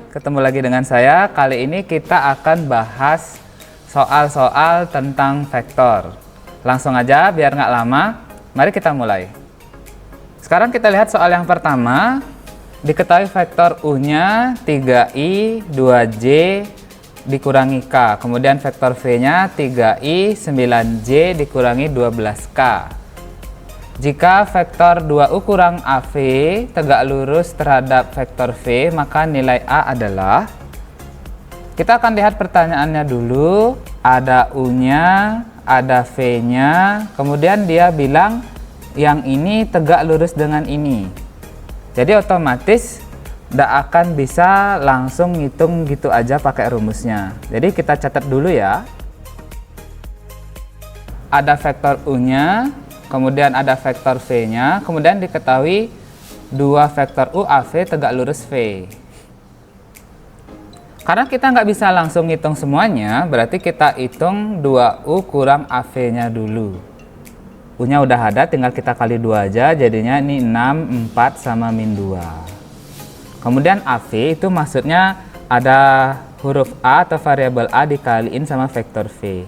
Ketemu lagi dengan saya. Kali ini kita akan bahas soal-soal tentang vektor. Langsung aja biar nggak lama, mari kita mulai. Sekarang kita lihat soal yang pertama. Diketahui vektor U-nya 3i 2j dikurangi k. Kemudian vektor V-nya 3i 9j dikurangi 12k. Jika vektor 2U kurang AV tegak lurus terhadap vektor V, maka nilai A adalah, kita akan lihat pertanyaannya dulu. Ada U-nya, ada V-nya, kemudian dia bilang yang ini tegak lurus dengan ini. Jadi otomatis tidak akan bisa langsung ngitung gitu aja pakai rumusnya. Jadi kita catat dulu ya. Ada vektor U-nya, kemudian ada vektor V-nya, kemudian diketahui dua vektor U AV tegak lurus V. Karena kita nggak bisa langsung hitung semuanya, berarti kita hitung 2U kurang AV-nya dulu. U-nya udah ada, tinggal kita kali 2 aja, jadinya ini 6, 4 sama min 2. Kemudian AV itu maksudnya ada huruf A atau variabel A dikaliin sama vektor V.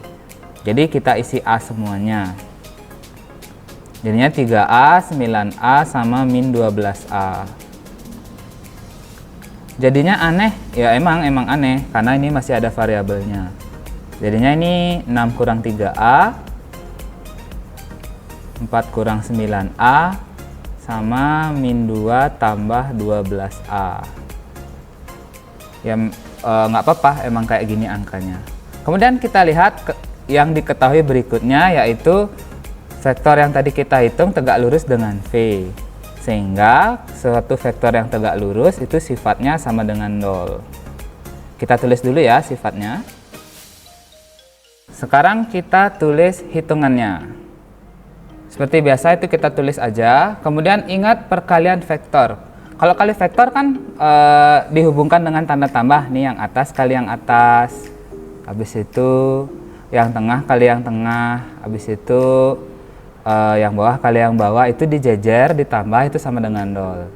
Jadi kita isi A semuanya. Jadinya 3A, 9A, sama min 12A. Jadinya aneh, ya emang aneh, karena ini masih ada variabelnya. Jadinya ini 6 kurang 3A, 4 kurang 9A, sama min 2 tambah 12A. Ya nggak apa-apa, emang kayak gini angkanya. Kemudian kita lihat yang diketahui berikutnya, yaitu vektor yang tadi kita hitung tegak lurus dengan V, sehingga suatu vektor yang tegak lurus itu sifatnya sama dengan 0. Kita tulis dulu ya sifatnya. Sekarang kita tulis hitungannya. Seperti biasa itu kita tulis aja. Kemudian ingat perkalian vektor. Kalau kali vektor kan dihubungkan dengan tanda tambah, nih yang atas kali yang atas, habis itu yang tengah kali yang tengah, habis itu yang bawah kali yang bawah, itu dijejer ditambah itu sama dengan 0.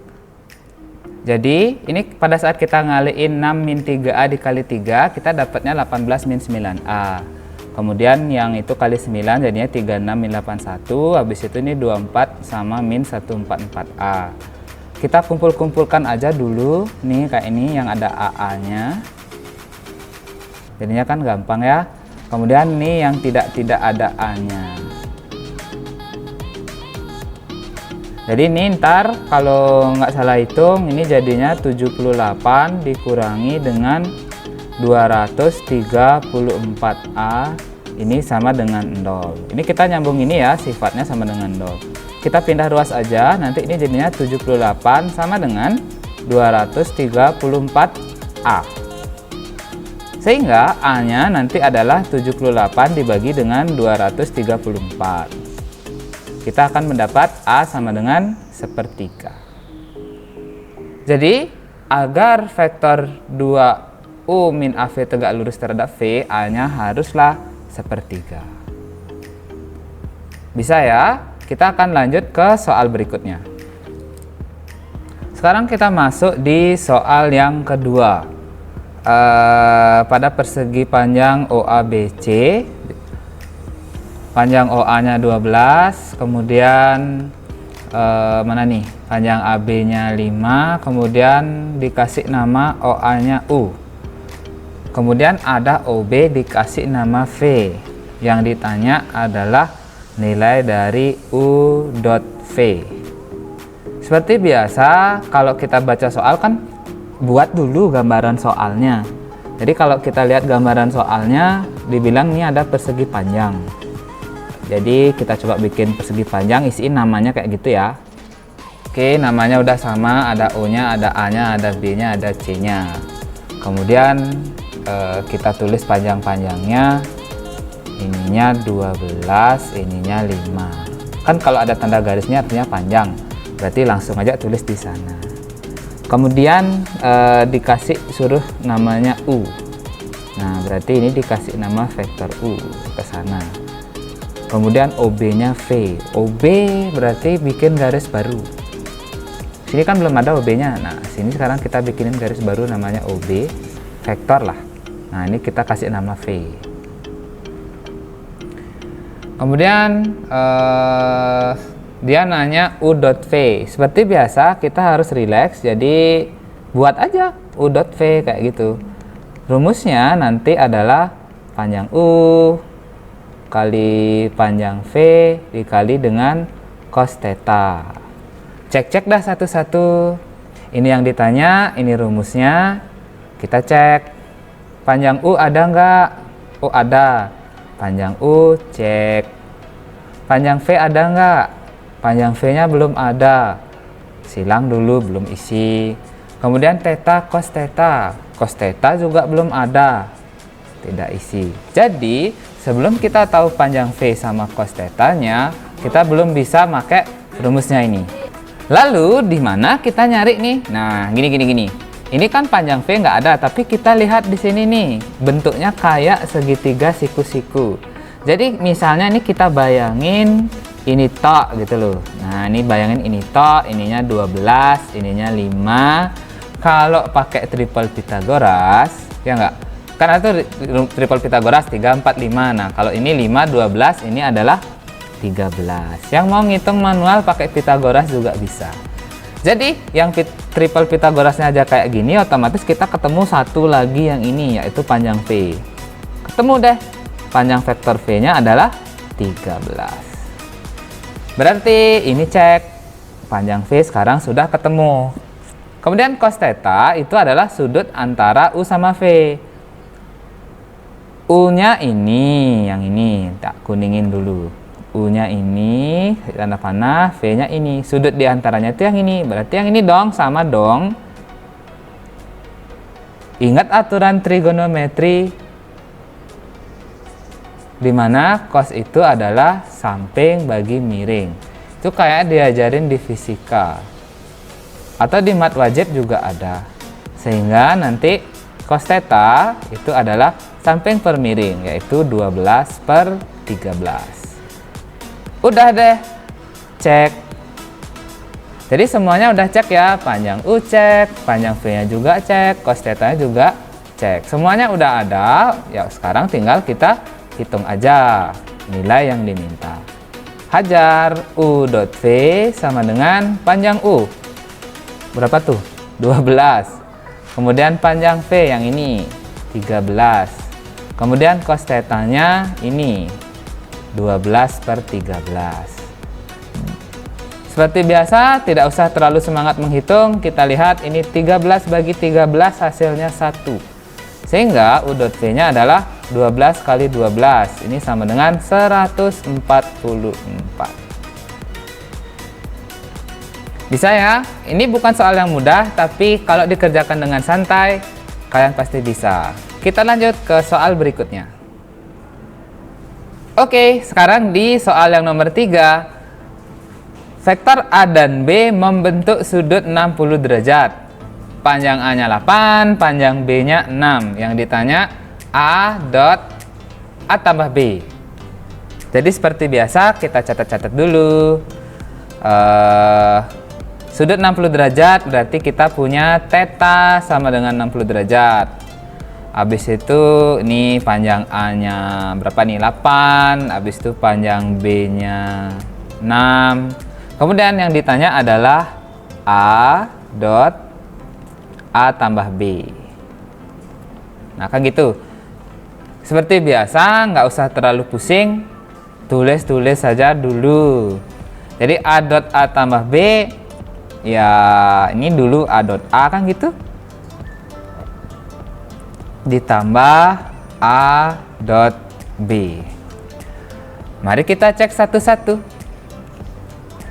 Jadi ini pada saat kita ngaliin 6 min 3A dikali 3, kita dapatnya 18 min 9A. Kemudian yang itu kali 9 jadinya 36 min 81, habis itu ini 24 sama min 144A. Kita kumpul-kumpulkan aja dulu nih, kayak ini yang ada AA-nya. Jadinya kan gampang ya. Kemudian nih yang tidak ada A-nya. Jadi ini ntar kalau nggak salah hitung, ini jadinya 78 dikurangi dengan 234A, ini sama dengan 0. Ini kita nyambung ini ya, sifatnya sama dengan 0. Kita pindah ruas aja, nanti ini jadinya 78 sama dengan 234A. Sehingga A-nya nanti adalah 78 dibagi dengan 234. Kita akan mendapat A sama dengan sepertiga. Jadi agar vektor 2U min AV tegak lurus terhadap V, A-nya haruslah sepertiga. Bisa ya? Kita akan lanjut ke soal berikutnya. Sekarang kita masuk di soal yang kedua. Pada persegi panjang OABC, panjang OA-nya 12, kemudian mana nih, panjang AB-nya 5, kemudian dikasih nama OA-nya U. Kemudian ada OB dikasih nama V. Yang ditanya adalah nilai dari U dot V. Seperti biasa, kalau kita baca soal kan buat dulu gambaran soalnya. Jadi kalau kita lihat gambaran soalnya, dibilang ini ada persegi panjang. Jadi kita coba bikin persegi panjang, isiin namanya kayak gitu ya. Oke, namanya udah sama, ada O-nya, ada A-nya, ada B-nya, ada C-nya. Kemudian kita tulis panjang-panjangnya, ininya 12, ininya 5. Kan kalau ada tanda garisnya artinya panjang, berarti langsung aja tulis di sana. Kemudian dikasih suruh namanya U. Nah, berarti ini dikasih nama vektor U ke sana. Kemudian OB-nya V. OB berarti bikin garis baru. Sini kan belum ada OB-nya. Nah, sini sekarang kita bikinin garis baru namanya OB, vektor lah. Nah, ini kita kasih nama V. Kemudian dia nanya U.V. Seperti biasa kita harus relax, jadi buat aja U.V kayak gitu. Rumusnya nanti adalah panjang U kali panjang V dikali dengan cos theta. Cek-cek dah satu-satu. Ini yang ditanya, ini rumusnya. Kita cek. Panjang U ada nggak? Oh ada. Panjang U cek. Panjang V ada nggak? Panjang V-nya belum ada. Silang dulu, belum isi. Kemudian theta, cos theta. Cos theta juga belum ada. Tidak isi. Jadi, sebelum kita tahu panjang V sama cos theta-nya, kita belum bisa pakai rumusnya ini. Lalu di mana kita nyari nih? Nah, gini. Ini kan panjang V nggak ada, tapi kita lihat di sini nih, bentuknya kayak segitiga siku-siku. Jadi misalnya ini kita bayangin ini tok gitu loh. Nah, ini bayangin ini tok, ininya 12, ininya 5. Kalau pakai triple Pythagoras, ya nggak? Karena itu triple Pythagoras 3, 4, 5. Nah, kalau ini 5, 12, ini adalah 13. Yang mau ngitung manual pakai Pythagoras juga bisa. Jadi yang triple Pythagorasnya aja kayak gini, otomatis kita ketemu satu lagi yang ini, yaitu panjang V. Ketemu deh, panjang vektor V-nya adalah 13. Berarti ini cek, panjang V sekarang sudah ketemu. Kemudian cos theta itu adalah sudut antara U sama V. U-nya ini, yang ini, tak kuningin dulu. U-nya ini, tanda panah, V-nya ini. Sudut diantaranya itu yang ini. Berarti yang ini dong, sama dong. Ingat aturan trigonometri, di mana cos itu adalah samping bagi miring. Itu kayak diajarin di fisika. Atau di mat wajib juga ada. Sehingga nanti cos theta itu adalah samping per miring, yaitu 12/13. Udah deh, cek. Jadi semuanya udah cek ya, panjang U cek, panjang V-nya juga cek, cos theta-nya juga cek. Semuanya udah ada, ya sekarang tinggal kita hitung aja nilai yang diminta. Hajar U.V sama dengan panjang U. Berapa tuh? 12. Kemudian panjang V yang ini, 13. Kemudian cos theta-nya ini, 12/13. Seperti biasa, tidak usah terlalu semangat menghitung. Kita lihat ini 13 bagi 13 hasilnya 1. Sehingga U.V-nya adalah 12 kali 12. Ini sama dengan 144. Bisa ya? Ini bukan soal yang mudah, tapi kalau dikerjakan dengan santai, kalian pasti bisa. Kita lanjut ke soal berikutnya. Oke, sekarang di soal yang nomor 3. Vektor A dan B membentuk sudut 60 derajat. Panjang A-nya 8, panjang B-nya 6. Yang ditanya A tambah B. Jadi seperti biasa kita catat-catat dulu. Sudut 60 derajat berarti kita punya theta sama dengan 60 derajat. Habis itu ini panjang A-nya berapa nih? 8. Habis itu panjang B-nya 6. Kemudian yang ditanya adalah A tambah B. Nah, kan gitu. Seperti biasa, nggak usah terlalu pusing. Tulis saja dulu. Jadi A tambah B, ya ini dulu A kan gitu. Ditambah A.B. Mari kita cek satu-satu.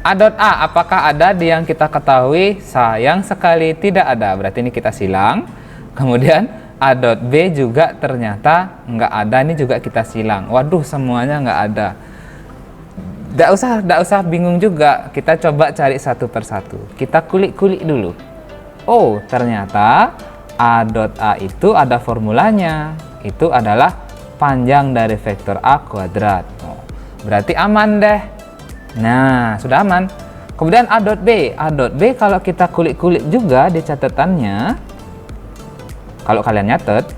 A.A apakah ada di yang kita ketahui? Sayang sekali tidak ada. Berarti ini kita silang. Kemudian A.B juga ternyata nggak ada. Ini juga kita silang. Waduh, semuanya nggak ada. Nggak usah bingung juga. Kita coba cari satu persatu. Kita kulik-kulik dulu. Oh, ternyata A.A itu ada formulanya. Itu adalah panjang dari vektor A kuadrat. Oh, berarti aman deh. Nah, sudah aman. Kemudian A dot B. A dot B kalau kita kulik-kulik juga di catatannya, kalau kalian nyatet,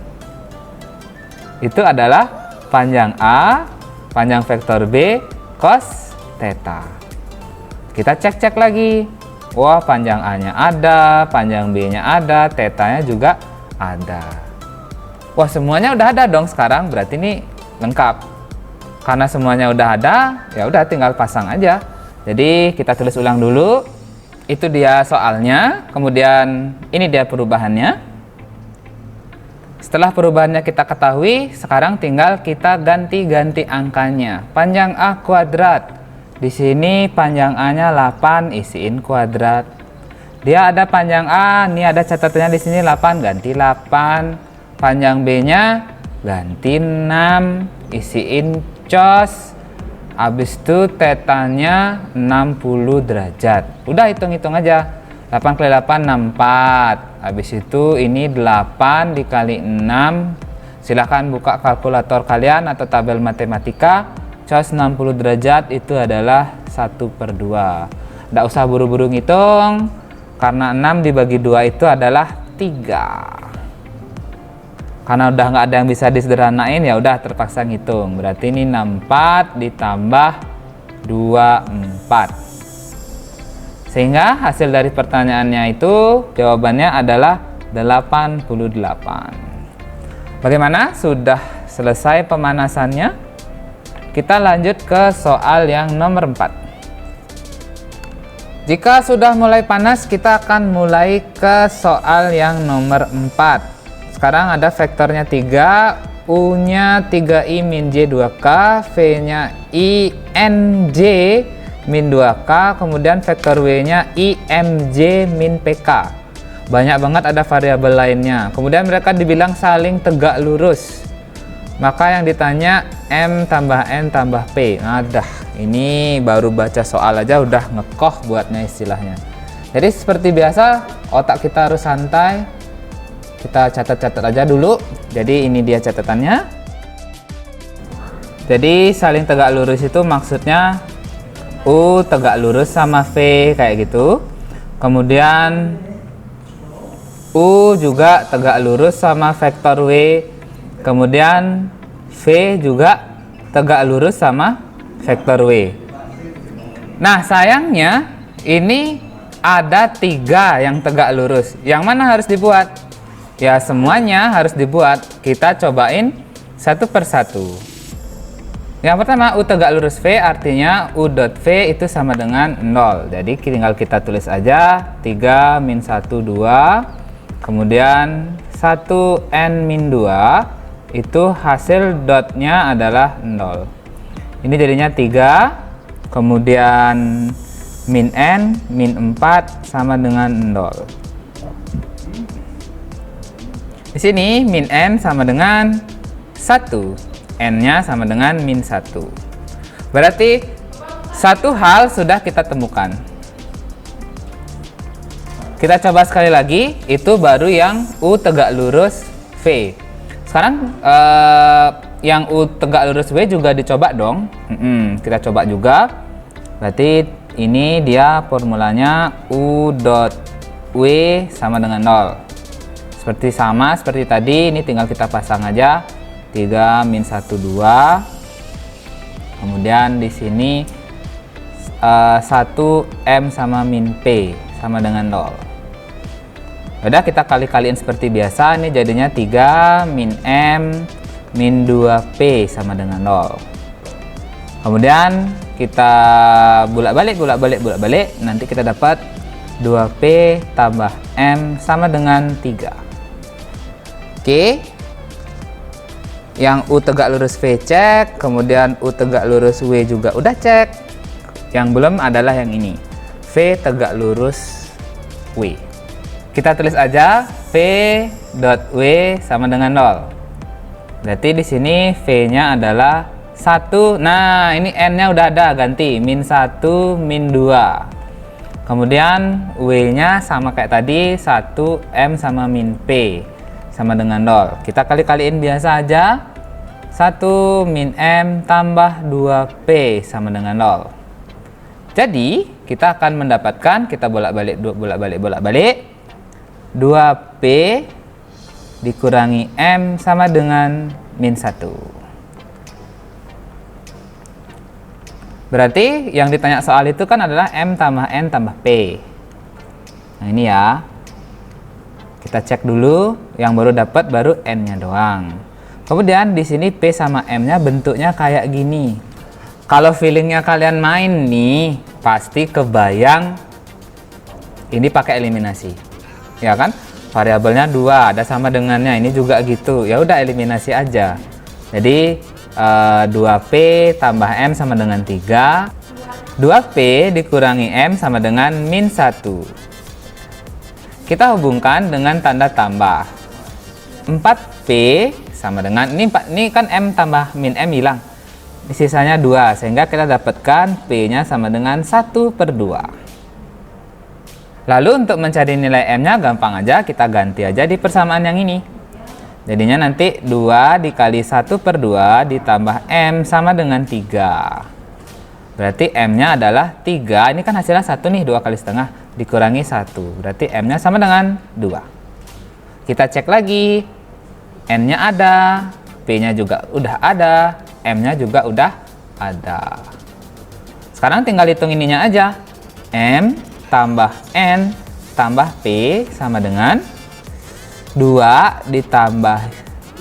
itu adalah panjang A, panjang vektor B, cos theta. Kita cek-cek lagi. Wah, panjang A-nya ada, panjang B-nya ada, theta-nya juga ada. Wah, semuanya udah ada dong sekarang, berarti ini lengkap. Karena semuanya udah ada, ya udah tinggal pasang aja. Jadi kita tulis ulang dulu. Itu dia soalnya, kemudian ini dia perubahannya. Setelah perubahannya kita ketahui, sekarang tinggal kita ganti-ganti angkanya. Panjang A kuadrat. Di sini panjang A-nya 8, isiin kuadrat. Dia ada panjang A, ini ada catatannya di sini 8, ganti 8. Panjang B-nya ganti 6, isiin cos. Habis itu tetanya 60 derajat. Udah hitung-hitung aja. 8 kali 8 64. Habis itu ini 8 dikali 6. Silahkan buka kalkulator kalian atau tabel matematika. Cos 60 derajat itu adalah 1/2. Nggak usah buru-buru ngitung, karena 6 dibagi 2 itu adalah 3. Karena udah nggak ada yang bisa disederhanain, ya udah terpaksa ngitung. Berarti ini 64 ditambah 24. Sehingga hasil dari pertanyaannya itu jawabannya adalah 88. Bagaimana? Sudah selesai pemanasannya? Kita lanjut ke soal yang nomor 4. Jika sudah mulai panas, kita akan mulai ke soal yang nomor 4. Sekarang ada vektornya 3, U-nya 3i min j 2k, V-nya i n j min 2k, kemudian vektor W-nya i m j min pk. Banyak banget ada variabel lainnya. Kemudian mereka dibilang saling tegak lurus. Maka yang ditanya M tambah N tambah P. Nah, ini baru baca soal aja udah ngekoh buatnya istilahnya. Jadi seperti biasa, otak kita harus santai. Kita catat-catat aja dulu. Jadi ini dia catatannya. Jadi saling tegak lurus itu maksudnya U tegak lurus sama V kayak gitu. Kemudian U juga tegak lurus sama vektor W. Kemudian V juga tegak lurus sama vektor W. Nah, sayangnya ini ada 3 yang tegak lurus. Yang mana harus dibuat? Ya, semuanya harus dibuat. Kita cobain satu persatu. Yang pertama, U tegak lurus V artinya U dot V itu sama dengan 0. Jadi tinggal kita tulis aja 3 min 1, 2. Kemudian 1N min 2. Itu hasil dotnya adalah 0. Ini jadinya 3, kemudian min N, min 4 sama dengan 0. Di sini min N sama dengan 1, N-nya sama dengan min 1. Berarti satu hal sudah kita temukan. Kita coba sekali lagi, itu baru yang U tegak lurus V. Sekarang yang U tegak lurus W juga dicoba dong. Kita coba juga. Berarti ini dia formulanya U dot W sama dengan 0. Sama seperti tadi, ini tinggal kita pasang aja 3 min 1, 2. Kemudian di sini 1M sama min P sama dengan 0. Udah, kita kali-kaliin seperti biasa. Ini jadinya 3 min M min 2P sama dengan 0. Kemudian kita bolak-balik. Nanti kita dapat 2P tambah M sama dengan 3. Oke. Yang U tegak lurus V cek. Kemudian U tegak lurus W juga udah cek. Yang belum adalah yang ini. V tegak lurus W. Kita tulis aja V dot W sama dengan 0. Berarti di sini V-nya adalah 1. Nah, ini N-nya udah ada, ganti min 1, min 2. Kemudian W-nya sama kayak tadi, 1M sama min P sama dengan 0. Kita kali-kaliin biasa aja. 1 min M tambah 2P sama dengan 0. Jadi kita akan mendapatkan, kita bolak-balik 2P dikurangi M sama dengan min 1. Berarti yang ditanya soal itu kan adalah M tambah N tambah P. Nah ini ya, kita cek dulu, yang baru dapat baru N-nya doang. Kemudian di sini P sama M-nya bentuknya kayak gini. Kalau feelingnya kalian main nih, pasti kebayang ini pakai eliminasi, ya kan? Variabelnya 2, ada sama dengannya, ini juga gitu. Ya udah eliminasi aja. Jadi 2P tambah M sama dengan 3. 2P dikurangi M sama dengan min 1. Kita hubungkan dengan tanda tambah. 4P sama dengan, ini kan M tambah min M hilang. Sisanya 2, sehingga kita dapatkan P-nya sama dengan 1/2. Lalu untuk mencari nilai M-nya gampang aja, kita ganti aja di persamaan yang ini. Jadinya nanti 2 dikali 1/2 ditambah M sama dengan 3. Berarti M-nya adalah 3. Ini kan hasilnya 1 nih, 2 kali setengah dikurangi 1. Berarti M-nya sama dengan 2. Kita cek lagi. N-nya ada, P-nya juga udah ada, M-nya juga udah ada. Sekarang tinggal hitung ininya aja. M tambah N tambah P sama dengan 2 ditambah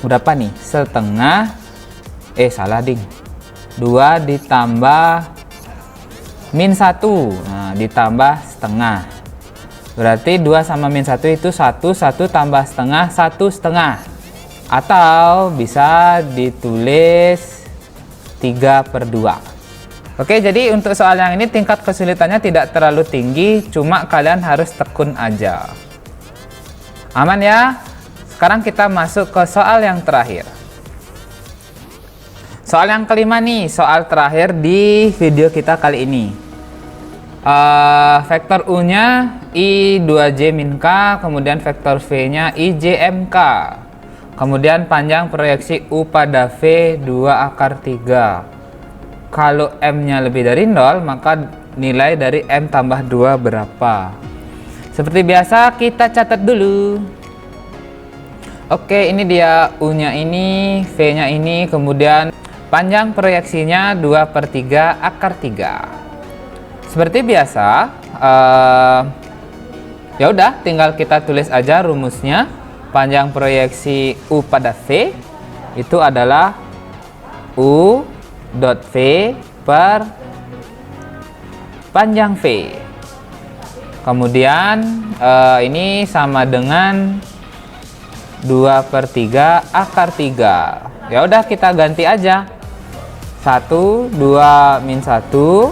berapa nih? Setengah. Salah ding. 2 ditambah min 1. Nah, ditambah setengah. Berarti 2 sama min 1 itu 1, 1 tambah setengah, 1/2. Atau bisa ditulis 3/2. Oke, jadi untuk soal yang ini tingkat kesulitannya tidak terlalu tinggi, cuma kalian harus tekun aja. Aman ya? Sekarang kita masuk ke soal yang terakhir. Soal yang kelima nih, soal terakhir di video kita kali ini. Vektor U-nya I2J min K, kemudian vektor V-nya IJMK. Kemudian panjang proyeksi U pada V 2/3. Kalau M-nya lebih dari 0, maka nilai dari M tambah 2 berapa? Seperti biasa, kita catat dulu. Oke, ini dia U-nya ini, V-nya ini, kemudian panjang proyeksinya 2/3/3. Seperti biasa, ya udah, tinggal kita tulis aja rumusnya. Panjang proyeksi U pada V itu adalah U dot V per panjang V. Kemudian ini sama dengan 2/3/3. Ya udah, kita ganti aja. 1, 2 min 1.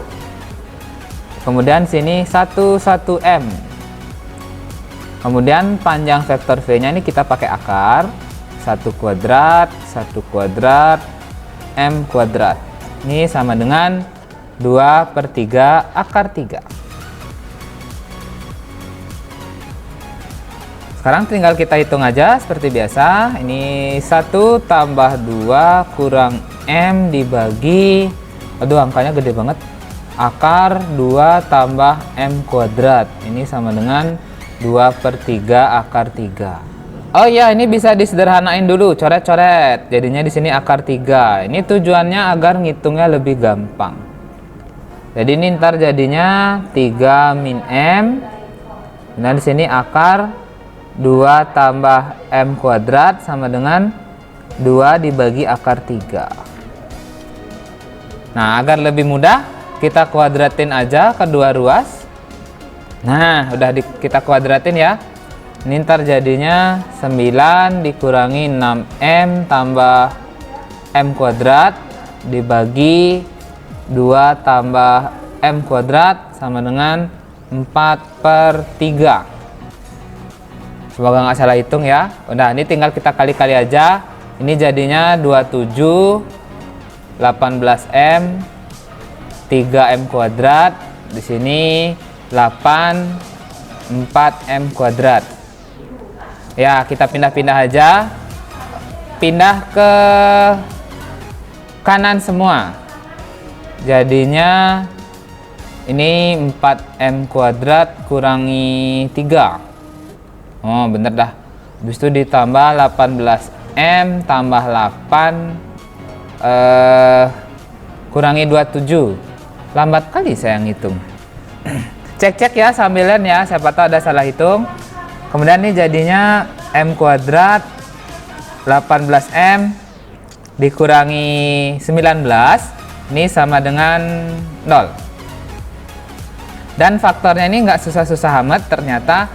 Kemudian sini 1, 1M. Kemudian panjang vektor V-nya ini kita pakai akar. 1 kuadrat, 1 kuadrat, M kuadrat. Ini sama dengan 2/3/3. Sekarang tinggal kita hitung aja seperti biasa. Ini 1 tambah 2 kurang M dibagi, aduh angkanya gede banget, akar 2 tambah M kuadrat. Ini sama dengan 2/3/3. Oh iya, ini bisa disederhanain dulu, coret-coret. Jadinya di sini akar 3. Ini tujuannya agar ngitungnya lebih gampang. Jadi ini ntar jadinya 3 min M. Nah, di sini akar 2 tambah M kuadrat sama dengan 2 dibagi akar 3. Nah, agar lebih mudah, kita kuadratin aja kedua ruas. Nah, udah kita kuadratin ya. Ini ntar jadinya 9 dikurangi 6M tambah M kuadrat dibagi 2 tambah M kuadrat sama dengan 4/3. Semoga nggak salah hitung ya. Udah, ini tinggal kita kali-kali aja. Ini jadinya 27 18M 3M kuadrat. Di sini 8 4M kuadrat. Ya, kita pindah-pindah aja. Pindah ke kanan semua. Jadinya Ini 4M kuadrat kurangi 3. Oh bener dah. Habis itu ditambah 18M tambah 8 kurangi 27. Lambat kali saya ngitung. Cek-cek ya sambilan ya, siapa tahu ada salah hitung. Kemudian ini jadinya M kuadrat 18M dikurangi 19. Ini sama dengan 0. Dan faktornya ini nggak susah-susah amat, ternyata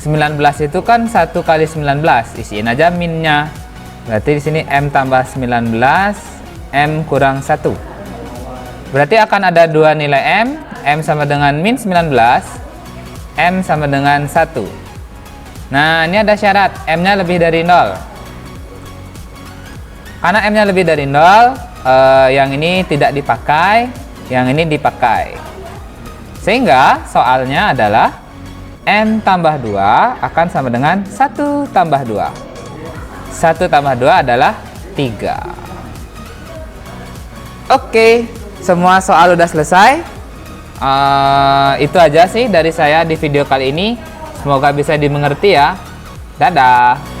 19 itu kan 1 kali 19, isiin aja minnya. Berarti di sini M tambah 19, M kurang 1. Berarti akan ada dua nilai M sama dengan min 19, M sama dengan 1. Nah, ini ada syarat, M-nya lebih dari 0. Karena M-nya lebih dari 0, yang ini tidak dipakai, yang ini dipakai. Sehingga soalnya adalah M tambah 2 akan sama dengan 1 tambah 2. 1 tambah 2 adalah 3. Oke, semua soal udah selesai. Itu aja sih dari saya di video kali ini. Semoga bisa dimengerti ya. Dadah.